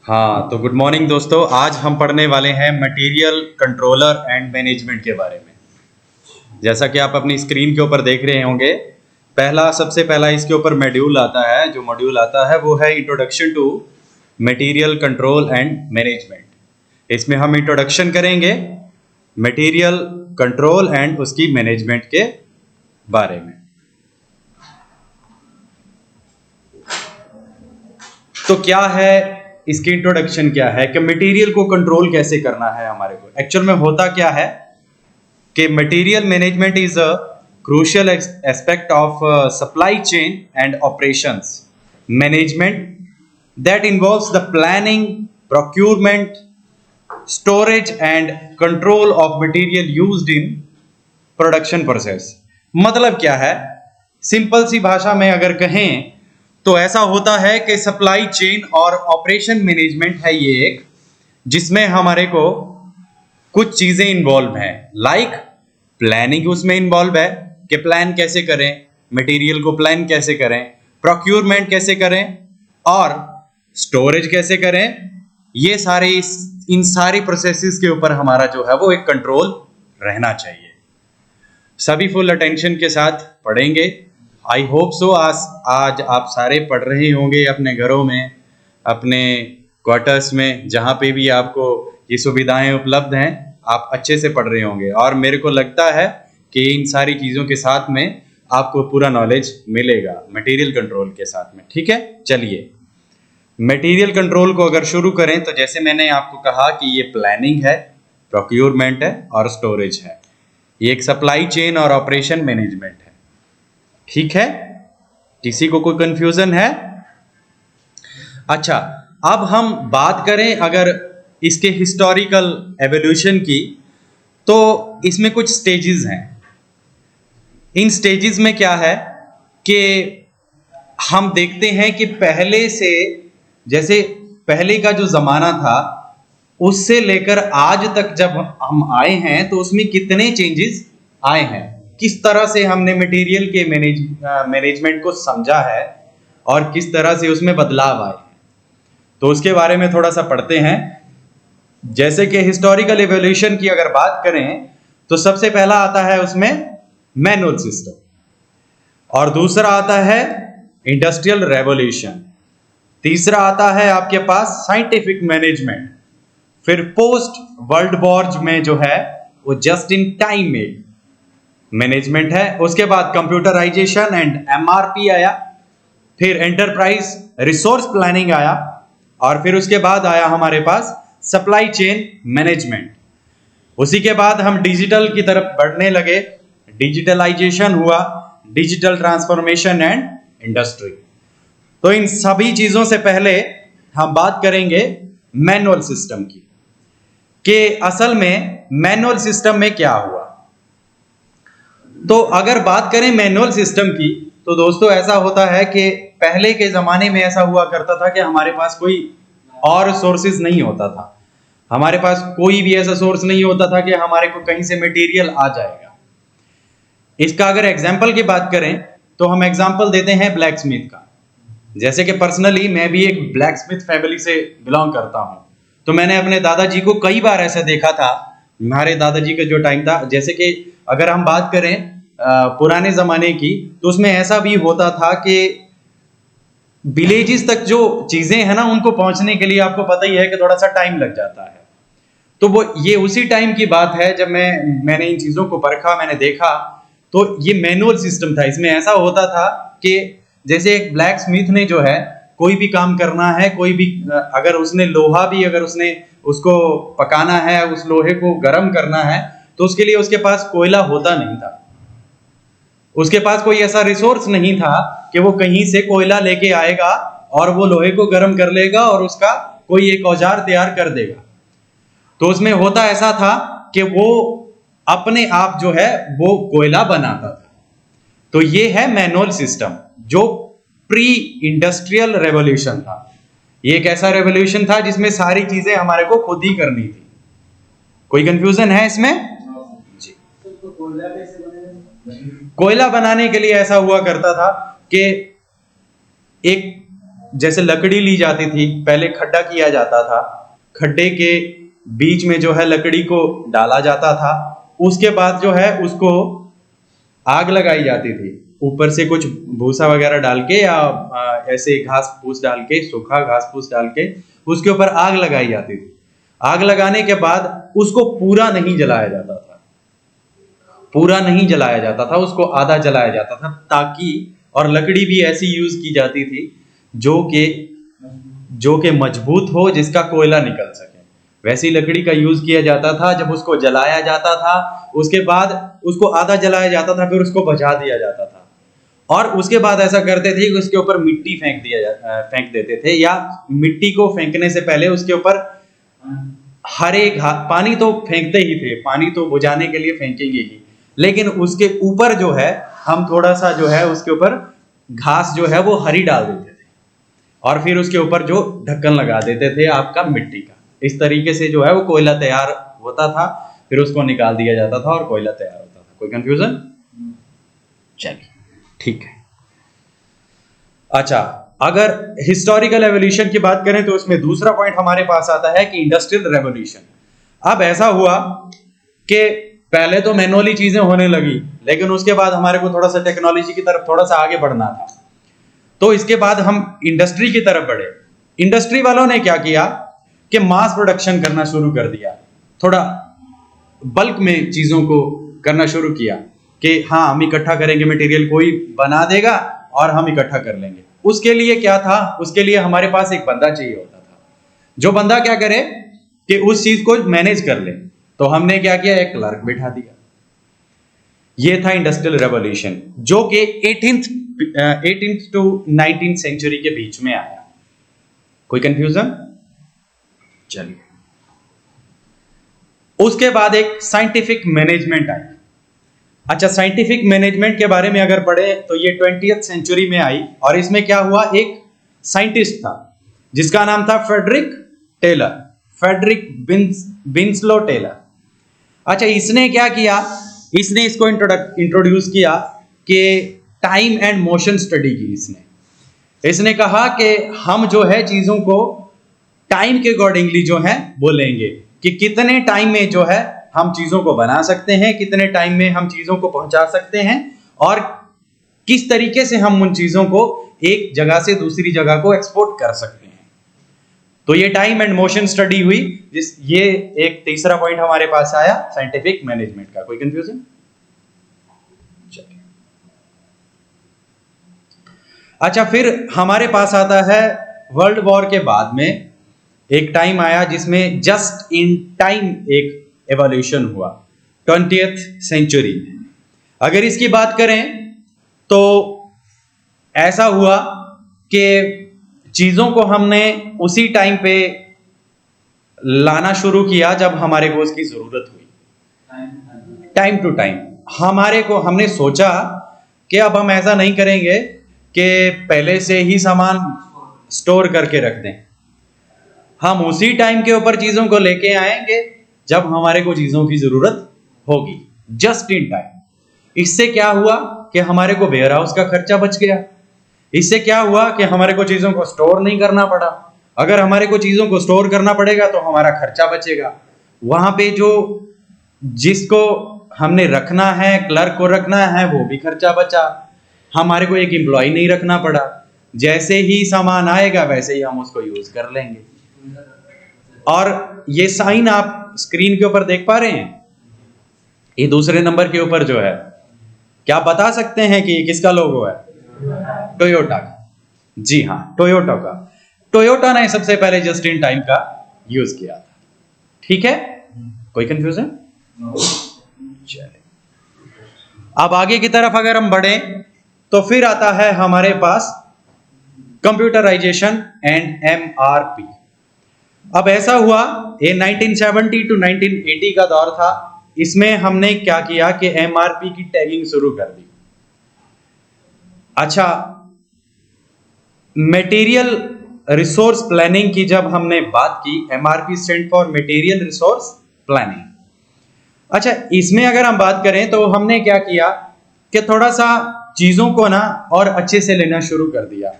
हाँ, तो good morning दोस्तों। आज हम पढ़ने वाले हैं मटेरियल कंट्रोलर एंड मैनेजमेंट के बारे में। जैसा कि आप अपनी स्क्रीन के ऊपर देख रहे होंगे, सबसे पहला इसके ऊपर मॉड्यूल आता है। जो मॉड्यूल आता है वो है introduction to material control and management. इसमें हम इंट्रोडक्शन करेंगे मटेरियल कंट्रोल एंड उसकी मैनेजमेंट के बारे में। तो क्या है इसकी इंट्रोडक्शन, क्या है कि मटेरियल को कंट्रोल कैसे करना है हमारे को। एक्चुअल में होता क्या है कि material management is a crucial aspect of supply chain and operations management that involves the planning, procurement, storage and control of material used in production process. मतलब क्या है, सिंपल सी भाषा में अगर कहें तो ऐसा होता है कि सप्लाई चेन और ऑपरेशन मैनेजमेंट है ये एक, जिसमें हमारे को कुछ चीजें इन्वॉल्व हैं। लाइक प्लानिंग उसमें इन्वॉल्व है कि प्लान कैसे करें, मटेरियल को प्लान कैसे करें, प्रोक्यूरमेंट कैसे करें और स्टोरेज कैसे करें। ये सारे इन सारी प्रोसेसेस के ऊपर हमारा जो है वो एक कंट्रोल रहना चाहिए। सभी फुल अटेंशन के साथ पढ़ेंगे। आई होप सो आज आप सारे पढ़ रहे होंगे अपने घरों में, अपने क्वार्टर्स में, जहाँ पे भी आपको ये सुविधाएं उपलब्ध हैं, आप अच्छे से पढ़ रहे होंगे। और मेरे को लगता है कि इन सारी चीज़ों के साथ में आपको पूरा नॉलेज मिलेगा मटेरियल कंट्रोल के साथ में। ठीक है, चलिए मटेरियल कंट्रोल को अगर शुरू करें तो जैसे मैंने आपको कहा कि ये प्लानिंग है, प्रोक्यूरमेंट है और स्टोरेज है। ये एक सप्लाई चेन और ऑपरेशन मैनेजमेंट है। ठीक है, किसी को कोई कंफ्यूजन है? अच्छा, अब हम बात करें अगर इसके हिस्टोरिकल एवोल्यूशन की, तो इसमें कुछ स्टेजेस हैं। इन स्टेजेस में क्या है कि हम देखते हैं कि पहले से, जैसे पहले का जो जमाना था उससे लेकर आज तक जब हम आए हैं तो उसमें कितने चेंजेस आए हैं, किस तरह से हमने मटेरियल के मैनेजमेंट को समझा है और किस तरह से उसमें बदलाव आए हैं, तो उसके बारे में थोड़ा सा पढ़ते हैं। जैसे कि हिस्टोरिकल एवोल्यूशन की अगर बात करें तो सबसे पहला आता है उसमें मैनुअल सिस्टम, और दूसरा आता है इंडस्ट्रियल रेवोल्यूशन, तीसरा आता है आपके पास साइंटिफिक मैनेजमेंट, फिर पोस्ट वर्ल्ड वॉर में जो है वो just in time made management है। उसके बाद कंप्यूटराइजेशन एंड एमआरपी आया, फिर एंटरप्राइज रिसोर्स प्लानिंग आया, और फिर उसके बाद आया हमारे पास सप्लाई चेन मैनेजमेंट। उसी के बाद हम डिजिटल की तरफ बढ़ने लगे, डिजिटलाइजेशन हुआ, डिजिटल ट्रांसफॉर्मेशन एंड इंडस्ट्री। तो इन सभी चीजों से पहले हम बात करेंगे मैनुअल सिस्टम की, कि असल में मैनुअल सिस्टम में क्या हुआ। तो अगर बात करें मैनुअल सिस्टम की तो दोस्तों ऐसा होता है कि पहले के जमाने में ऐसा हुआ करता था कि हमारे पास कोई और सोर्सेज नहीं होता था, हमारे पास कोई भी ऐसा सोर्स नहीं होता था कि हमारे को कहीं से मटेरियल आ जाएगा। इसका अगर एग्जाम्पल की बात करें तो हम एग्जाम्पल देते हैं ब्लैक स्मिथ का। जैसे कि पर्सनली मैं भी एक ब्लैक स्मिथ फैमिली से बिलोंग करता हूं, तो मैंने अपने दादाजी को कई बार ऐसा देखा था। हमारे दादाजी का जो टाइम था, जैसे कि अगर हम बात करें पुराने जमाने की, तो उसमें ऐसा भी होता था कि विलेजेस तक जो चीजें हैं ना उनको पहुंचने के लिए आपको पता ही है कि थोड़ा सा टाइम लग जाता है। तो वो ये उसी टाइम की बात है जब मैंने इन चीजों को परखा, मैंने देखा, तो ये मैनुअल सिस्टम था। इसमें ऐसा होता था कि जैसे एक ब्लैक स्मिथ ने जो है कोई भी काम करना है, कोई भी अगर उसने लोहा भी अगर उसने उसको पकाना है, उस लोहे को गर्म करना है, तो उसके लिए उसके पास कोयला होता नहीं था, उसके पास कोई ऐसा रिसोर्स नहीं था कि वो कहीं से कोयला लेके आएगा और वो लोहे को गर्म कर लेगा और उसका कोई एक औजार तैयार कर देगा। तो उसमें होता ऐसा था कि वो अपने आप जो है वो कोयला बनाता था। तो ये है मैनुअल सिस्टम, जो प्री इंडस्ट्रियल रेवोल्यूशन था। ये एक ऐसा रेवोल्यूशन था जिसमें सारी चीजें हमारे को खुद ही करनी थी। कोई कंफ्यूजन है इसमें? जी। कोयला बनाने के लिए ऐसा हुआ करता था कि एक जैसे लकड़ी ली जाती थी, पहले खड्डा किया जाता था, खड्डे के बीच में जो है लकड़ी को डाला जाता था, उसके बाद जो है उसको आग लगाई जाती थी, ऊपर से कुछ भूसा वगैरह डाल के या ऐसे घास फूस डाल के, सूखा घास फूस डाल के उसके ऊपर आग लगाई जाती थी। आग लगाने के बाद उसको पूरा नहीं जलाया जाता था, पूरा नहीं जलाया जाता था, उसको आधा जलाया जाता था, ताकि, और लकड़ी भी ऐसी यूज की जाती थी जो कि मजबूत हो, जिसका कोयला निकल सके, वैसी लकड़ी का यूज किया जाता था। जब उसको जलाया जाता था, उसके बाद उसको आधा जलाया जाता था, फिर उसको बुझा दिया जाता था, और उसके बाद ऐसा करते थे कि उसके ऊपर मिट्टी फेंक देते थे, या मिट्टी को फेंकने से पहले उसके ऊपर हरे पानी तो फेंकते ही थे, पानी तो बुझाने के लिए फेंकेंगे ही, लेकिन उसके ऊपर जो है हम थोड़ा सा जो है उसके ऊपर घास जो है वो हरी डाल देते थे, और फिर उसके ऊपर जो ढक्कन लगा देते थे आपका मिट्टी का। इस तरीके से जो है वो कोयला तैयार होता था, फिर उसको निकाल दिया जाता था और कोयला तैयार होता था। कोई कंफ्यूजन? चलिए ठीक है। अच्छा, अगर हिस्टोरिकल एवोल्यूशन की बात करें तो उसमें दूसरा पॉइंट हमारे पास आता है कि इंडस्ट्रियल रेवोल्यूशन। अब ऐसा हुआ कि पहले तो मैनुअली चीजें होने लगी, लेकिन उसके बाद हमारे को थोड़ा सा टेक्नोलॉजी की तरफ थोड़ा सा आगे बढ़ना था, तो इसके बाद हम इंडस्ट्री की तरफ बढ़े। इंडस्ट्री वालों ने क्या किया कि मास प्रोडक्शन करना शुरू कर दिया, थोड़ा बल्क में चीजों को करना शुरू किया कि हाँ हम इकट्ठा करेंगे मटेरियल, कोई बना देगा और हम इकट्ठा कर लेंगे। उसके लिए क्या था, उसके लिए हमारे पास एक बंदा चाहिए होता था, जो बंदा क्या करे कि उस चीज को मैनेज कर ले। तो हमने क्या किया, एक क्लर्क बिठा दिया। ये था इंडस्ट्रियल रेवोल्यूशन, जो कि 18th to 19th सेंचुरी के बीच में आया। कोई कंफ्यूजन? चलिए, उसके बाद एक साइंटिफिक मैनेजमेंट आई। अच्छा, साइंटिफिक मैनेजमेंट के बारे में अगर पढ़े तो ये 20th सेंचुरी में आई, और इसमें क्या हुआ, एक साइंटिस्ट था जिसका नाम था Frederick Taylor, Frederick Winslow Taylor. अच्छा, इसने क्या किया, इसने इसको इंट्रोड्यूस किया कि टाइम एंड मोशन स्टडी की। इसने कहा कि हम जो है चीजों को टाइम के अकॉर्डिंगली जो है बोलेंगे कि कितने टाइम में जो है हम चीजों को बना सकते हैं, कितने टाइम में हम चीजों को पहुंचा सकते हैं, और किस तरीके से हम उन चीजों को एक जगह से दूसरी जगह को एक्सपोर्ट कर सकते हैं। तो ये टाइम एंड मोशन स्टडी हुई, ये एक तीसरा पॉइंट हमारे पास आया साइंटिफिक मैनेजमेंट का। कोई कंफ्यूजन? अच्छा, फिर हमारे पास आता है वर्ल्ड वॉर के बाद में एक टाइम आया जिसमें जस्ट इन टाइम एक एवोल्यूशन हुआ 20th सेंचुरी में। अगर इसकी बात करें तो ऐसा हुआ कि चीजों को हमने उसी टाइम पे लाना शुरू किया जब हमारे को उसकी जरूरत हुई, टाइम टू टाइम। हमने सोचा कि अब हम ऐसा नहीं करेंगे कि पहले से ही सामान स्टोर करके रख दें, हम उसी टाइम के ऊपर चीजों को लेके आएंगे जब हमारे को चीजों की जरूरत होगी, जस्ट इन टाइम। इससे क्या हुआ कि हमारे को वेयर हाउस का खर्चा बच गया। इससे क्या हुआ कि हमारे को चीजों को स्टोर नहीं करना पड़ा। अगर हमारे को चीजों को स्टोर करना पड़ेगा तो हमारा खर्चा बचेगा, वहां पे जो जिसको हमने रखना है, क्लर्क को रखना है, वो भी खर्चा बचा, हमारे को एक एम्प्लॉय नहीं रखना पड़ा। जैसे ही सामान आएगा वैसे ही हम उसको यूज कर लेंगे। और ये साइन आप स्क्रीन के ऊपर देख पा रहे हैं, ये दूसरे नंबर के ऊपर जो है, क्या बता सकते हैं कि किसका लोगो है? टोयोटा का। जी हाँ, टोयोटा का। टोयोटा ने सबसे पहले जस्ट इन टाइम का यूज किया था। ठीक है, कोई कंफ्यूजन? चलिए, अब आगे की तरफ अगर हम बढ़े तो फिर आता है हमारे पास कंप्यूटराइजेशन एंड एमआरपी। अब ऐसा हुआ, ये 1970 to 1980 का दौर था। इसमें हमने क्या किया कि एमआरपी की टैगिंग शुरू कर दी। अच्छा, मटेरियल रिसोर्स प्लानिंग की जब हमने बात की, MRP stand for material resource planning. अच्छा, इसमें अगर हम बात करें तो हमने क्या किया कि थोड़ा सा चीजों को ना और अच्छे से लेना शुरू कर दिया।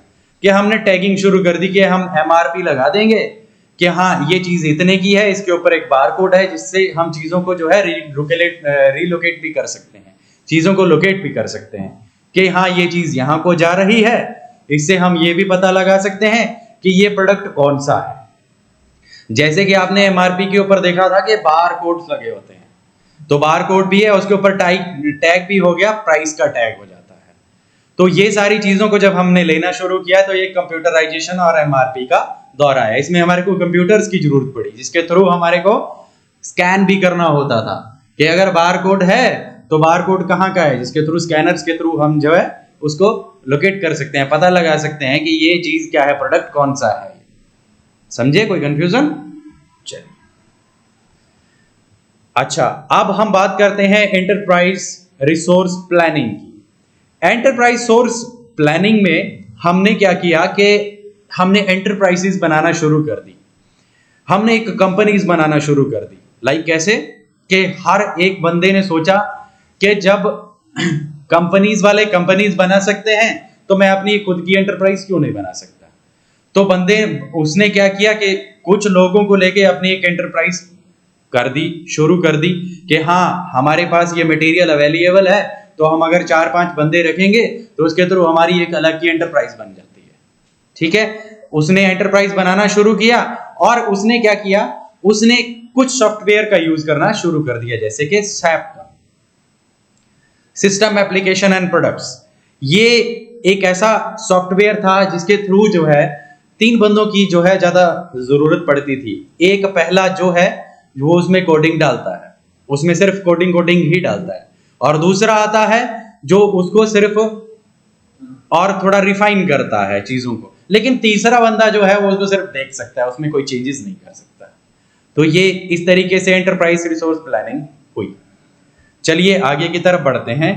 कि हमने टैगिंग शुरू कर दी कि हम एमआरपी लगा देंगे कि हाँ ये चीज इतने की है, इसके ऊपर एक बारकोड है जिससे हम चीजों को जो है रिलोकेट भी कर सकते हैं, चीजों को लोकेट भी कर सकते हैं कि हाँ ये चीज यहाँ को जा रही है। इससे हम ये भी पता लगा सकते हैं कि ये प्रोडक्ट कौन सा है। जैसे कि आपने एमआरपी के ऊपर देखा था कि बार कोड्स लगे होते हैं, तो बार कोड भी है, उसके ऊपर टैग भी हो गया, प्राइस का टैग हो जाता है। तो ये सारी चीजों को जब हमने लेना शुरू किया तो ये कंप्यूटराइजेशन और एमआरपी का दौर आया। इसमें हमारे को कंप्यूटर्स की जरूरत पड़ी जिसके थ्रू हमारे को स्कैन भी करना होता था कि अगर बार कोड है तो बार कोड कहाँ का है, जिसके थ्रू स्कैनर्स के थ्रू हम जो है उसको लोकेट कर सकते हैं, पता लगा सकते हैं कि ये चीज क्या है, प्रोडक्ट कौन सा है। समझे? कोई कंफ्यूजन? चलिए अच्छा, अब हम बात करते हैं एंटरप्राइज रिसोर्स प्लानिंग की। एंटरप्राइज सोर्स प्लानिंग में हमने क्या किया कि हमने एंटरप्राइजेस बनाना शुरू कर दी, हमने एक कंपनीज बनाना शुरू कर दी। लाइक कैसे कि हर एक बंदे ने सोचा कि जब कंपनीज वाले कंपनीज बना सकते हैं तो मैं अपनी खुद की एंटरप्राइज क्यों नहीं बना सकता। तो उसने क्या किया कि कुछ लोगों को लेके अपनी एक एंटरप्राइज कर दी, शुरू कर दी कि हाँ हमारे पास ये मटेरियल अवेलेबल है, तो हम अगर 4-5 बंदे रखेंगे तो उसके थ्रू हमारी एक अलग की एंटरप्राइज बन जाती है। ठीक है, उसने एंटरप्राइज बनाना शुरू किया और उसने क्या किया, उसने कुछ सॉफ्टवेयर का यूज करना शुरू कर दिया, जैसे कि सैप का, सिस्टम एप्लीकेशन एंड प्रोडक्ट्स। ये एक ऐसा सॉफ्टवेयर था जिसके थ्रू जो है 3 बंदों की जो है ज्यादा जरूरत पड़ती थी। एक पहला जो है वो उसमें कोडिंग डालता है, उसमें सिर्फ कोडिंग ही डालता है, और दूसरा आता है जो उसको सिर्फ और थोड़ा रिफाइन करता है चीजों को, लेकिन तीसरा बंदा जो है वो उसको सिर्फ देख सकता है, उसमें कोई चेंजेस नहीं कर सकता। तो ये इस तरीके से एंटरप्राइज रिसोर्स प्लानिंग हुई। चलिए आगे की तरफ बढ़ते हैं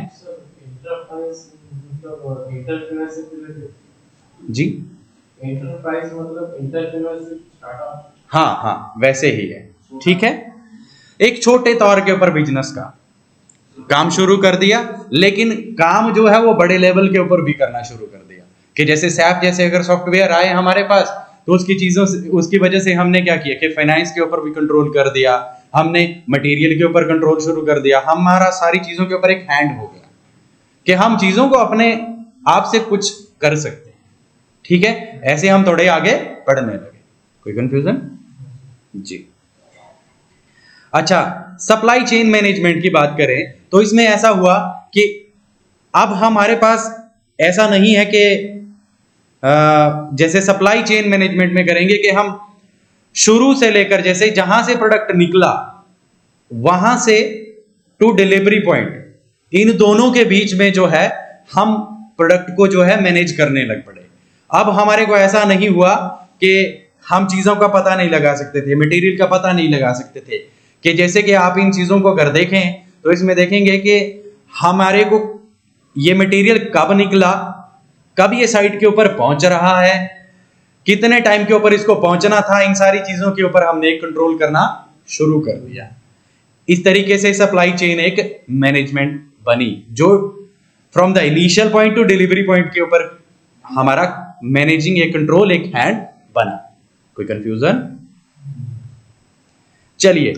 जी। एंटरप्राइज मतलब एंटरप्रेन्योरशिप स्टार्टअप, हाँ वैसे ही है। ठीक है, एक छोटे तौर के ऊपर बिजनेस का काम शुरू कर दिया, लेकिन काम जो है वो बड़े लेवल के ऊपर भी करना शुरू कर दिया कि जैसे सैप जैसे अगर सॉफ्टवेयर आए हमारे पास तो उसकी चीजों से, उसकी वजह से हमने क्या किया कि फाइनेंस के ऊपर भी कंट्रोल कर दिया, हमने मटेरियल के ऊपर कंट्रोल शुरू कर दिया, हमारा सारी चीजों के ऊपर एक हैंड हो गया कि हम चीजों को अपने आप से कुछ कर सकते हैं। ठीक है, ऐसे हम थोड़े आगे बढ़ने लगे। कोई कंफ्यूजन जी? अच्छा, सप्लाई चेन मैनेजमेंट की बात करें तो इसमें ऐसा हुआ कि अब हमारे पास ऐसा नहीं है कि जैसे सप्लाई चेन मैनेजमेंट में करेंगे कि हम शुरू से लेकर जैसे जहां से प्रोडक्ट निकला वहां से टू डिलीवरी पॉइंट, इन दोनों के बीच में जो है हम प्रोडक्ट को जो है मैनेज करने लग पड़े। अब हमारे को ऐसा नहीं हुआ कि हम चीजों का पता नहीं लगा सकते थे, मटेरियल का पता नहीं लगा सकते थे, कि जैसे कि आप इन चीजों को अगर देखें तो इसमें देखेंगे कि हमारे को ये मटेरियल कब निकला, कब ये साइट के ऊपर पहुंच रहा है, कितने टाइम के ऊपर इसको पहुंचना था, इन सारी चीजों के ऊपर हमने कंट्रोल करना शुरू कर दिया। इस तरीके से सप्लाई चेन एक मैनेजमेंट बनी जो from the initial point two delivery point के ऊपर हमारा मैनेजिंग एक कंट्रोल एक हैंड बना। कोई कंफ्यूजन? चलिए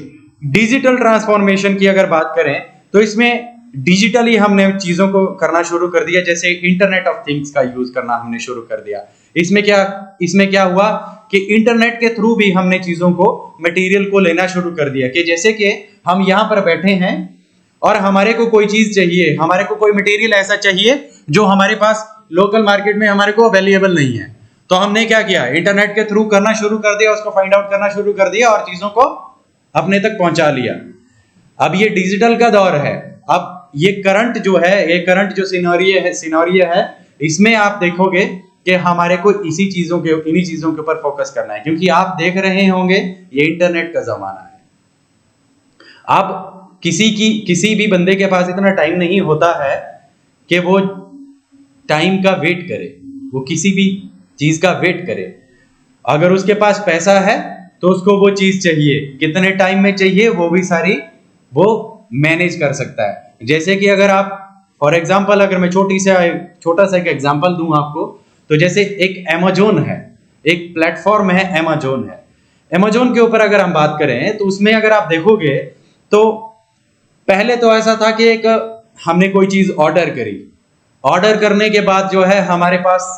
डिजिटल ट्रांसफॉर्मेशन की अगर बात करें तो इसमें डिजिटली हमने चीजों को करना शुरू कर दिया, जैसे इंटरनेट ऑफ थिंग्स का यूज करना हमने शुरू कर दिया। इसमें क्या हुआ कि इंटरनेट के थ्रू भी हमने चीजों को मटेरियल को लेना शुरू कर दिया कि जैसे कि हम यहां पर बैठे हैं और हमारे को कोई चीज चाहिए, हमारे को कोई मटेरियल ऐसा चाहिए जो हमारे पास लोकल मार्केट में हमारे को अवेलेबल नहीं है, तो हमने क्या किया, इंटरनेट के थ्रू करना शुरू कर दिया, उसको फाइंड आउट करना शुरू कर दिया और चीजों को अपने तक पहुंचा लिया। अब ये डिजिटल का दौर है। अब ये करंट जो सिनेरियो है इसमें आप देखोगे कि हमारे को इन्हीं चीजों के ऊपर फोकस करना है, क्योंकि आप देख रहे होंगे ये इंटरनेट का जमाना है। अब किसी भी बंदे के पास इतना टाइम नहीं होता है कि वो टाइम का वेट करे, वो किसी भी चीज का वेट करे। अगर उसके पास पैसा है तो उसको वो चीज चाहिए, कितने टाइम में चाहिए वो भी सारी वो मैनेज कर सकता है। जैसे कि अगर आप फॉर एग्जांपल अगर मैं छोटा सा एक एग्जांपल दूं आपको, तो जैसे एक अमेज़न है, एक प्लेटफॉर्म है, अमेज़न है। अमेज़न के ऊपर अगर हम बात करें तो उसमें अगर आप देखोगे तो पहले तो ऐसा था कि एक हमने कोई चीज ऑर्डर करी, ऑर्डर करने के बाद जो है हमारे पास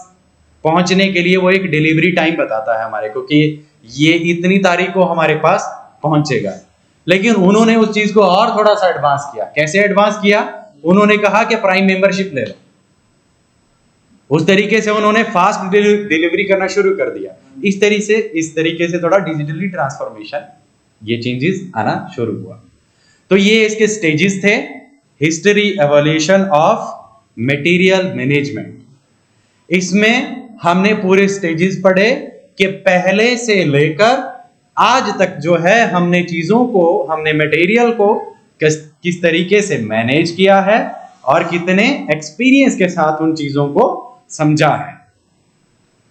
पहुंचने के लिए वो एक डिलीवरी टाइम बताता है हमारे को कि ये इतनी तारीख को हमारे पास पहुंचेगा। लेकिन उन्होंने उस चीज को और थोड़ा सा एडवांस किया। कैसे एडवांस किया? उन्होंने कहा कि प्राइम मेंबरशिप ले लो। उस तरीके से उन्होंने फास्ट डिलीवरी करना शुरू कर दिया। इस तरीके से थोड़ा डिजिटली ट्रांसफॉर्मेशन, ये चेंजेस आना शुरू हुआ। तो ये इसके स्टेजेस थे, history evolution of material management. इसमें हमने पूरे स्टेजेस पढ़े कि पहले से लेकर आज तक जो है हमने चीजों को, हमने मटेरियल को किस तरीके से मैनेज किया है और कितने एक्सपीरियंस के साथ उन चीजों को समझा है।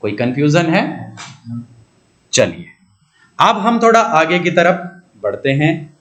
कोई कंफ्यूजन है? चलिए अब हम थोड़ा आगे की तरफ बढ़ते हैं।